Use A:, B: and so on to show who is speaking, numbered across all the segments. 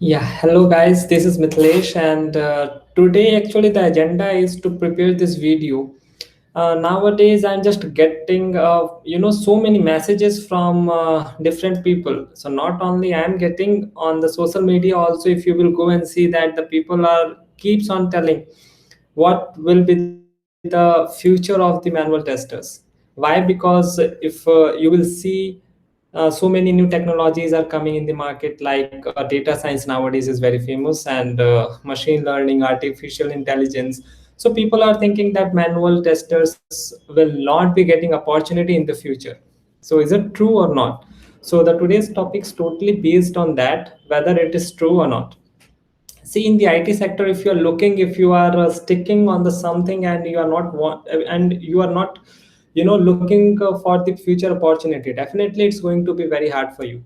A: Yeah, hello guys, this is Mithilesh, and today actually the agenda is to prepare this video. Nowadays, I'm just getting so many messages from different people. So not only I'm getting on the social media, also if you will go and see that the people are keeps on telling what will be the future of the manual testers. Why? Because if you will see so many new technologies are coming in the market, like data science nowadays is very famous, and machine learning, artificial intelligence. So people are thinking that manual testers will not be getting opportunity in the future. So is it true or not? So the today's topic is totally based on that, whether it is true or not. See, in the IT sector, if you are looking, if you are sticking on the something, and you are not and you are not looking for the future opportunity, definitely it's going to be very hard for you.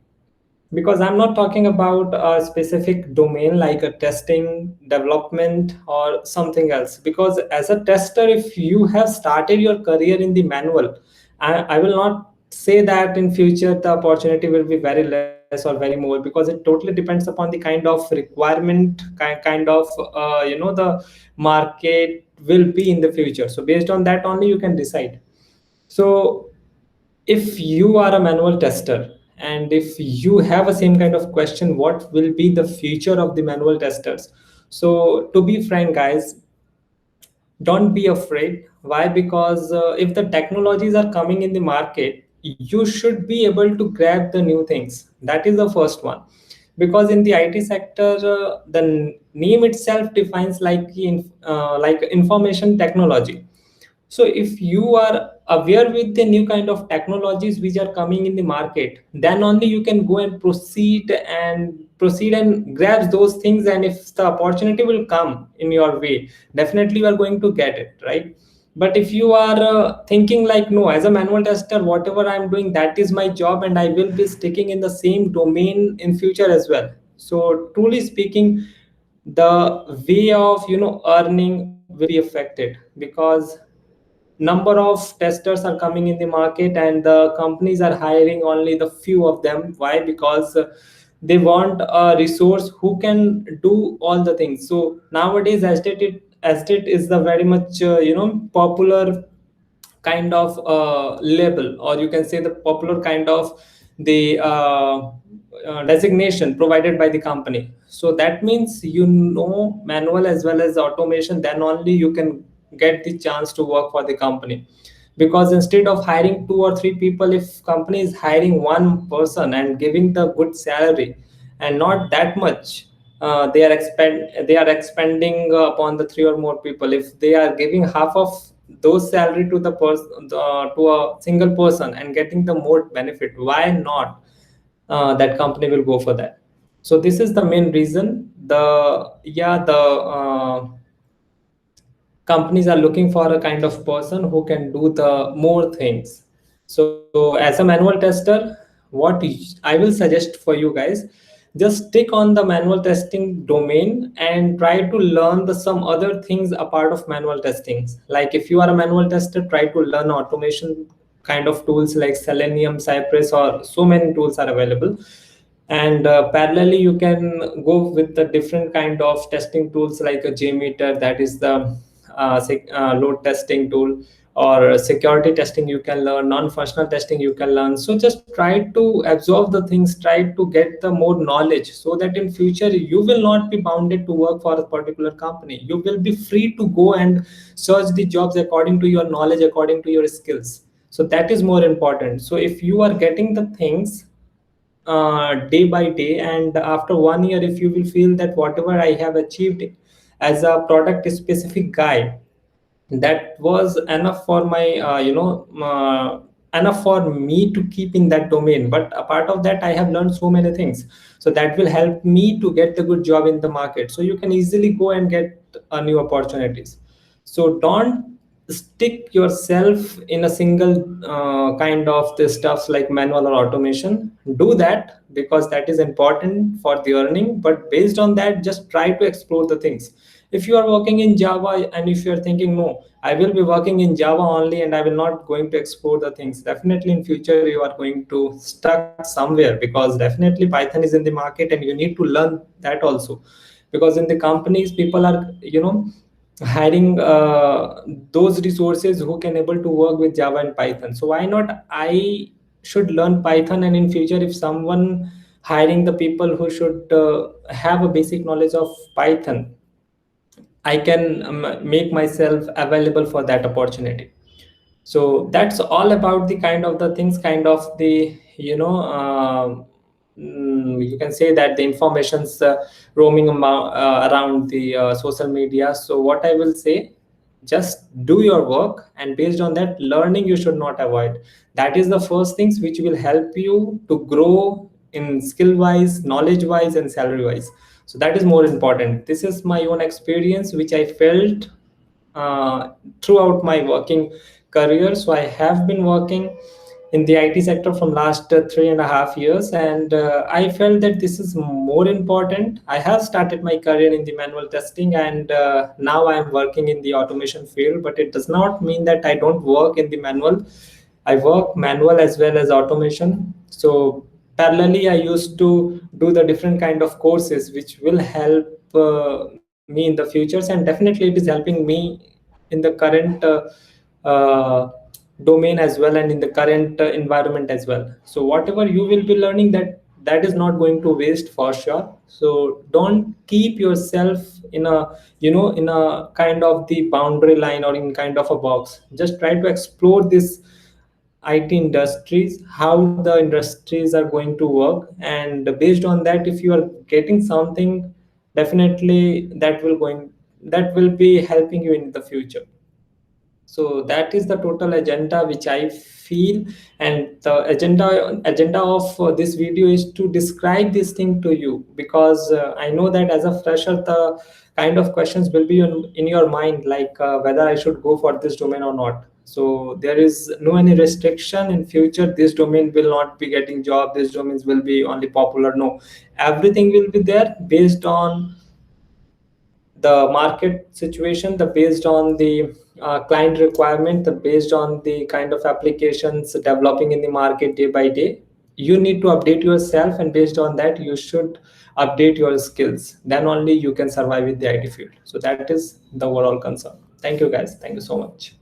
A: Because I'm not talking about a specific domain like a testing, development, or something else. Because as a tester, if you have started your career in the manual, I will not say that in future the opportunity will be very less or very more, because it totally depends upon the kind of requirement, kind of the market will be in the future. So based on that only you can decide. So if you are a manual tester, and if you have a same kind of question, what will be the future of the manual testers? So to be frank guys, don't be afraid. Why? Because if the technologies are coming in the market, you should be able to grab the new things. That is the first one. Because in the IT sector, the name itself defines like information technology. So if you are aware with the new kind of technologies which are coming in the market, then only you can go and proceed and grab those things. And if the opportunity will come in your way, definitely you are going to get it, right? But if you are thinking like, no, as a manual tester, whatever I'm doing, that is my job, and I will be sticking in the same domain in future as well. So truly speaking, the way of earning will be affected, because number of testers are coming in the market, and the companies are hiring only the few of them. Why? Because they want a resource who can do all the things. So nowadays estate is the very much popular kind of label, or you can say the popular kind of the designation provided by the company. So that means manual as well as automation, then only you can get the chance to work for the company. Because instead of hiring two or three people, if company is hiring one person and giving the good salary and not that much, they are expanding upon the three or more people. If they are giving half of those salary to the person, to a single person, and getting the more benefit, why not that company will go for that? So this is the main reason. The companies are looking for a kind of person who can do the more things. So as a manual tester, I will suggest for you guys, just stick on the manual testing domain and try to learn the some other things apart of manual testings. Like if you are a manual tester, try to learn automation kind of tools like Selenium, Cypress, or so many tools are available. And parallelly you can go with the different kind of testing tools like a JMeter, that is the load testing tool, or security testing you can learn, non-functional testing you can learn. So just try to absorb the things, try to get the more knowledge, so that in future you will not be bounded to work for a particular company. You will be free to go and search the jobs according to your knowledge, according to your skills. So that is more important. So if you are getting the things day by day, and after 1 year, if you will feel that whatever I have achieved as a product specific guy, that was enough for my enough for me to keep in that domain. But apart of that, I have learned so many things, so that will help me to get the good job in the market. So you can easily go and get new opportunities. So don't stick yourself in a single kind of the stuffs like manual or automation. Do that because that is important for the earning, but based on that, just try to explore the things. If you are working in Java and if you are thinking, no, I will be working in Java only and I will not going to explore the things, definitely in future you are going to stuck somewhere, because definitely Python is in the market and you need to learn that also. Because in the companies, people are, hiring those resources who can able to work with Java and Python. So why not I should learn Python, and in future if someone hiring the people who should have a basic knowledge of Python, I can make myself available for that opportunity. So that's all about the kind of the things, kind of the, you can say that the information's roaming around the social media. So what I will say, just do your work, and based on that, learning you should not avoid. That is the first things which will help you to grow in skill wise, knowledge wise, and salary wise. So that is more important. This is my own experience which I felt uh, throughout my working career. So I have been working in the IT sector from last 3.5 years, and I felt that this is more important. I have started my career in the manual testing, and now I am working in the automation field. But it does not mean that I don't work in the manual. I work manual as well as automation. So parallelly, I used to do the different kind of courses which will help me in the futures, and definitely it is helping me in the current uh, domain as well, and in the current environment as well. So whatever you will be learning, that is not going to waste for sure. So don't keep yourself in a, in a kind of the boundary line or in kind of a box. Just try to explore this IT industries, how the industries are going to work, and based on that, if you are getting something, definitely that will be helping you in the future. So that is the total agenda which I feel, and the agenda of this video is to describe this thing to you, because I know that as a fresher, the kind of questions will be in your mind, like whether I should go for this domain or not. So there is no any restriction in future, this domain will not be getting job, this domains will be only popular. No, everything will be there based on the market situation, the based on the client requirement, the based on the kind of applications developing in the market day by day. You need to update yourself, and based on that, you should update your skills. Then only you can survive with the IT field. So that is the overall concern. Thank you guys, thank you so much.